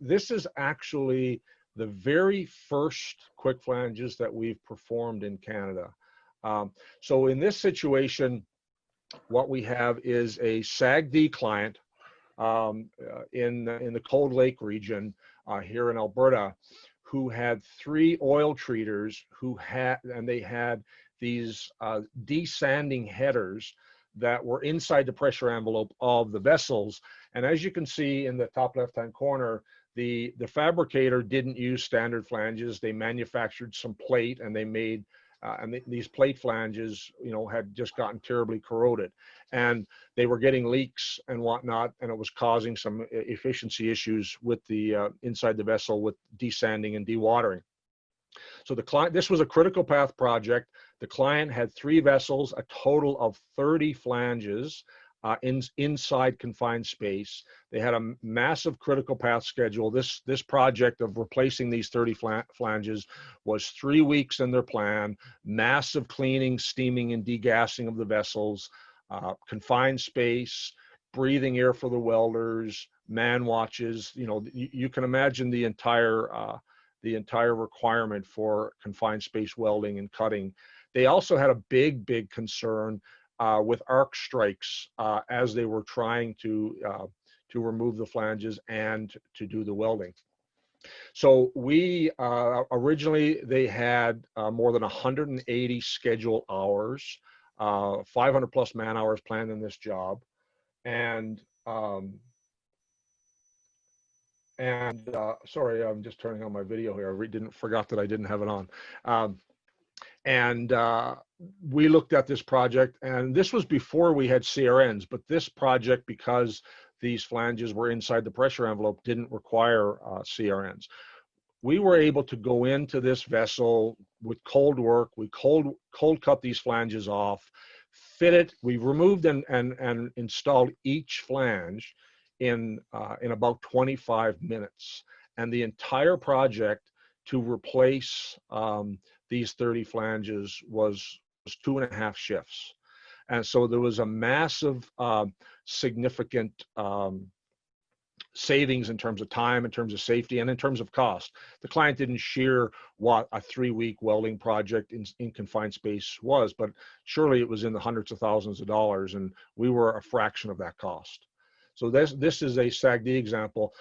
this is actually the very first quick flanges that we've performed in Canada. So in this situation, what we have is a SAGD client in the Cold Lake region here in Alberta, who had 3 oil treaters they had these desanding headers that were inside the pressure envelope of the vessels. And as you can see in the top left-hand corner, the fabricator didn't use standard flanges. They manufactured some plate, and they made these plate flanges, you know, had just gotten terribly corroded, and they were getting leaks and whatnot, and it was causing some efficiency issues with the inside the vessel with desanding and dewatering. So the client, this was a critical path project. The client had 3 vessels, a total of 30 flanges inside confined space. They had a massive critical path schedule. This project of replacing these 30 flanges was 3 weeks in their plan, massive cleaning, steaming, and degassing of the vessels, confined space, breathing air for the welders, man watches. You know, you can imagine the entire requirement for confined space welding and cutting. They also had a big concern with arc strikes as they were trying to remove the flanges and to do the welding. So we originally, they had more than 180 scheduled hours, 500 plus man hours planned in this job, and sorry, I'm just turning on my video here. I forgot that I didn't have it on. We looked at this project, and this was before we had CRNs, but this project, because these flanges were inside the pressure envelope, didn't require CRNs. We were able to go into this vessel with cold work. We cold cut these flanges off, fit it. We removed and installed each flange in about 25 minutes. And the entire project to replace these 30 flanges was 2.5 shifts. And so there was a massive, significant savings in terms of time, in terms of safety, and in terms of cost. The client didn't share what a 3-week welding project in confined space was, but surely it was in the hundreds of thousands of dollars, and we were a fraction of that cost. So this is a SAGD example.